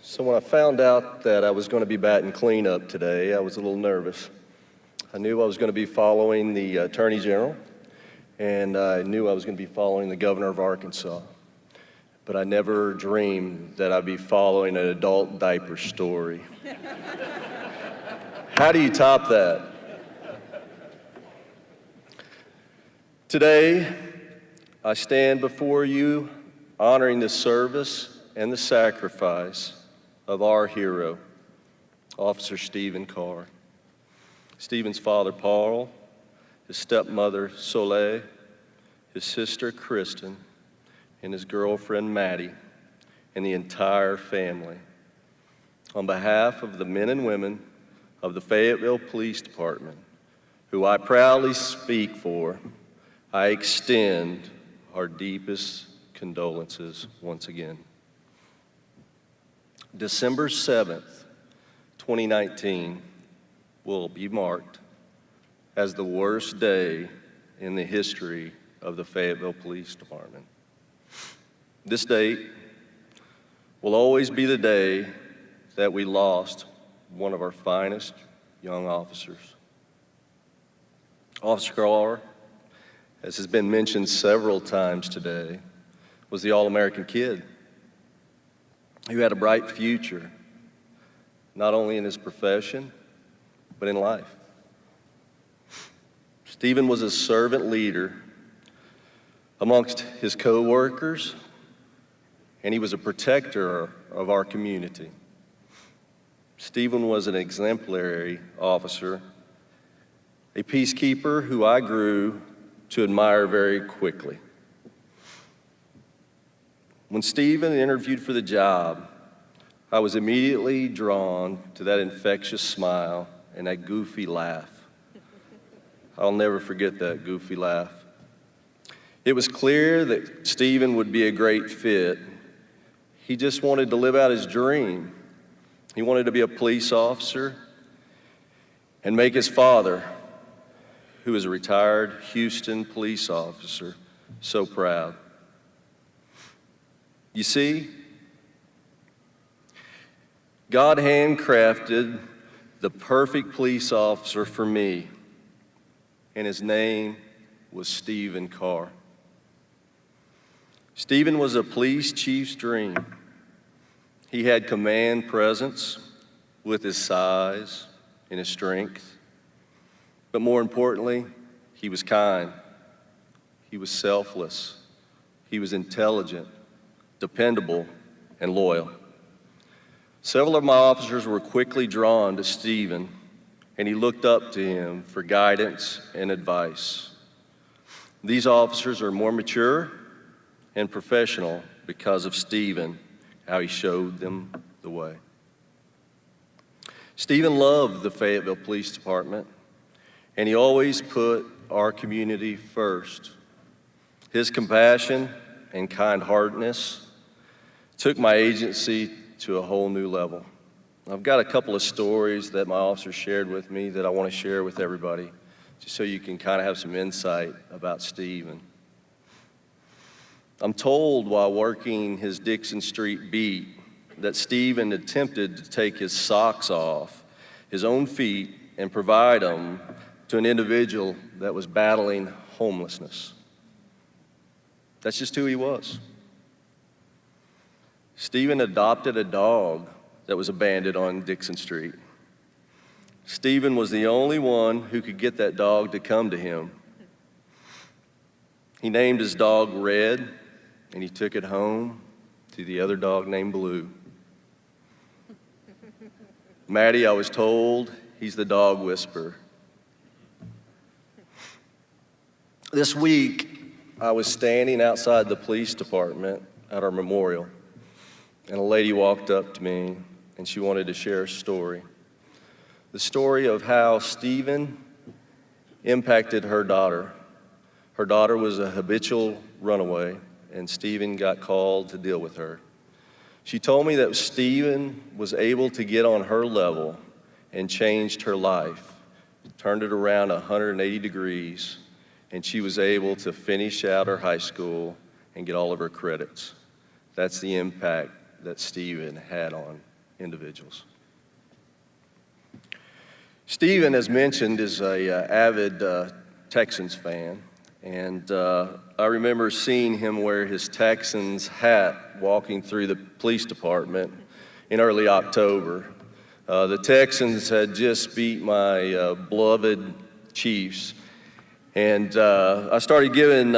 So when I found out that I was going to be batting cleanup today, I was a little nervous. I knew I was going to be following the Attorney General, and I knew I was going to be following the Governor of Arkansas. But I never dreamed that I'd be following an adult diaper story. How do you top that? Today, I stand before you honoring the service and the sacrifice of our hero, Officer Stephen Carr. Stephen's father, Paul, his stepmother, Soleil, his sister, Kristen, and his girlfriend, Maddie, and the entire family. On behalf of the men and women of the Fayetteville Police Department, who I proudly speak for, I extend our deepest condolences once again. December 7th, 2019 will be marked as the worst day in the history of the Fayetteville Police Department. This date will always be the day that we lost one of our finest young officers. Officer Carr, as has been mentioned several times today, was the All-American kid who had a bright future, not only in his profession, but in life. Stephen was a servant leader amongst his co-workers, and he was a protector of our community. Stephen was an exemplary officer, a peacekeeper who I grew to admire very quickly. When Stephen interviewed for the job, I was immediately drawn to that infectious smile and that goofy laugh. I'll never forget that goofy laugh. It was clear that Stephen would be a great fit. He just wanted to live out his dream. He wanted to be a police officer and make his father, who is a retired Houston police officer, so proud. You see, God handcrafted the perfect police officer for me, and his name was Stephen Carr. Stephen was a police chief's dream. He had command presence with his size and his strength, but more importantly, he was kind, he was selfless, he was intelligent, dependable, and loyal. Several of my officers were quickly drawn to Stephen, and he looked up to him for guidance and advice. These officers are more mature and professional because of Stephen, how he showed them the way. Stephen loved the Fayetteville Police Department, and he always put our community first. His compassion and kind-heartedness took my agency to a whole new level. I've got a couple of stories that my officers shared with me that I want to share with everybody, just so you can kind of have some insight about Stephen. I'm told while working his Dixon Street beat that Stephen attempted to take his socks off his own feet and provide them to an individual that was battling homelessness. That's just who he was. Stephen adopted a dog that was abandoned on Dixon Street. Stephen was the only one who could get that dog to come to him. He named his dog Red, and he took it home to the other dog named Blue. Maddie, I was told, he's the dog whisperer. This week, I was standing outside the police department at our memorial, and a lady walked up to me, and she wanted to share a story. The story of how Stephen impacted her daughter. Her daughter was a habitual runaway, and Stephen got called to deal with her. She told me that Stephen was able to get on her level and changed her life, turned it around 180 degrees, and she was able to finish out her high school and get all of her credits. That's the impact that Stephen had on individuals. Stephen, as mentioned, is a avid Texans fan, and I remember seeing him wear his Texans hat walking through the police department in early October. The Texans had just beat my beloved Chiefs, and I started giving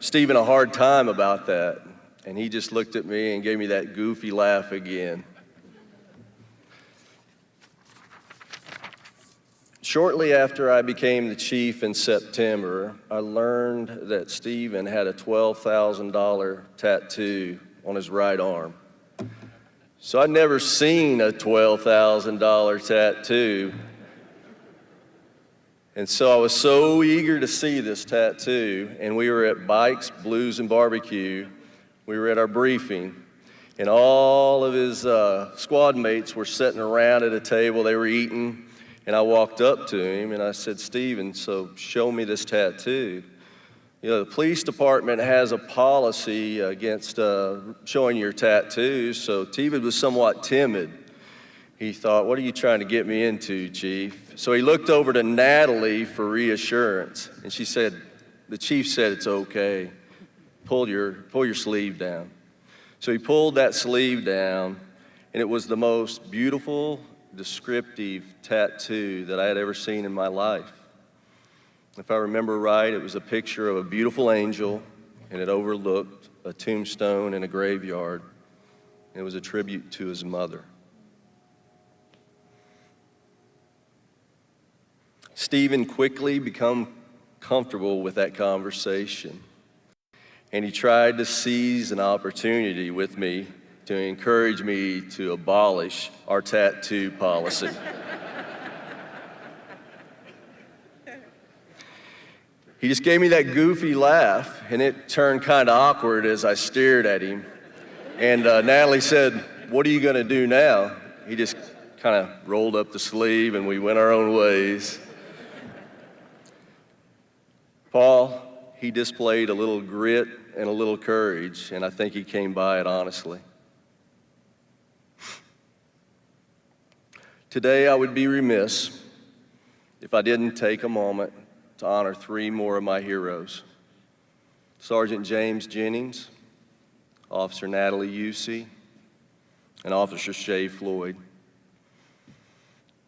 Stephen a hard time about that, and he just looked at me and gave me that goofy laugh again. Shortly after I became the chief in September, I learned that Stephen had a $12,000 tattoo on his right arm. So I'd never seen a $12,000 tattoo. And so I was so eager to see this tattoo, and we were at Bikes, Blues, and Barbecue. We were at our briefing, and all of his squad mates were sitting around at a table. They were eating. And I walked up to him and I said, "Stephen, so show me this tattoo." You know, the police department has a policy against showing your tattoos, so Stephen was somewhat timid. He thought, "What are you trying to get me into, Chief?" So he looked over to Natalie for reassurance, and she said, "The chief said it's okay. Pull your sleeve down." So he pulled that sleeve down, and it was the most beautiful, descriptive tattoo that I had ever seen in my life. If I remember right, it was a picture of a beautiful angel, and it overlooked a tombstone and a graveyard. It was a tribute to his mother. Stephen quickly became comfortable with that conversation, and he tried to seize an opportunity with me to encourage me to abolish our tattoo policy. He just gave me that goofy laugh, and it turned kind of awkward as I stared at him. And Natalie said, "What are you going to do now?" He just kind of rolled up the sleeve, and we went our own ways. Paul, he displayed a little grit and a little courage, and I think he came by it honestly. Today, I would be remiss if I didn't take a moment to honor three more of my heroes: Sergeant James Jennings, Officer Natalie Usey, and Officer Shay Floyd.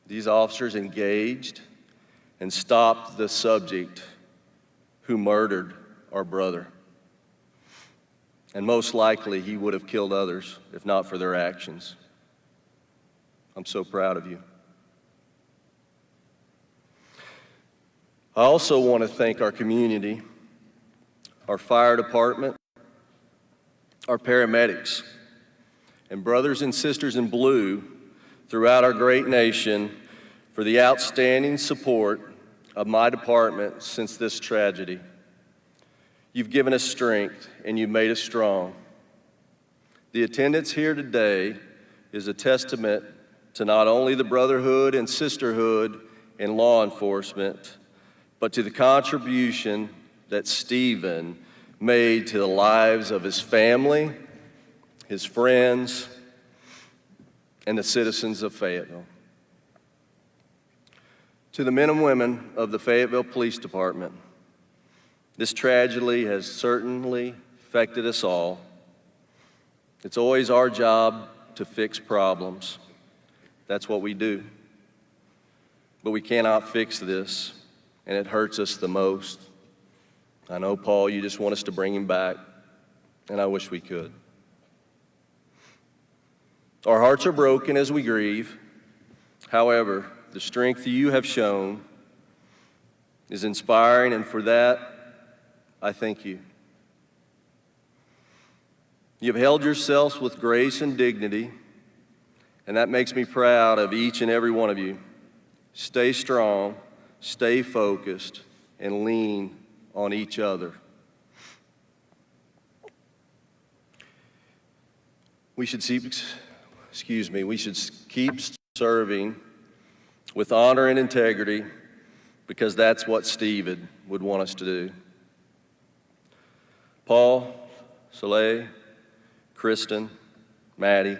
These officers engaged and stopped the subject who murdered our brother. And most likely, he would have killed others if not for their actions. I'm so proud of you. I also want to thank our community, our fire department, our paramedics, and brothers and sisters in blue throughout our great nation for the outstanding support of my department since this tragedy. You've given us strength and you've made us strong. The attendance here today is a testament to not only the brotherhood and sisterhood in law enforcement, but to the contribution that Stephen made to the lives of his family, his friends, and the citizens of Fayetteville. To the men and women of the Fayetteville Police Department, this tragedy has certainly affected us all. It's always our job to fix problems. That's what we do. But we cannot fix this, and it hurts us the most. I know, Paul, you just want us to bring him back, and I wish we could. Our hearts are broken as we grieve. However, the strength you have shown is inspiring, and for that, I thank you. You've held yourselves with grace and dignity, and that makes me proud of each and every one of you. Stay strong, stay focused, and lean on each other. We should keep serving with honor and integrity, because that's what Stephen would want us to do. Paul, Soleil, Kristen, Maddie,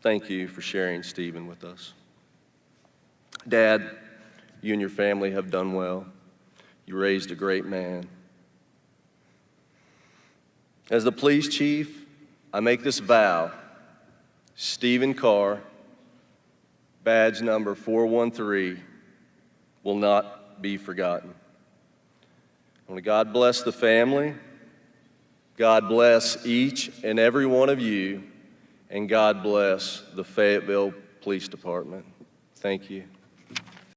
Thank you for sharing Stephen with us. Dad, you and your family have done well. You raised a great man. As the police chief, I make this vow: Stephen Carr, badge number 413, will not be forgotten. I want to God bless the family. God bless each and every one of you, and God bless the Fayetteville Police Department. Thank you.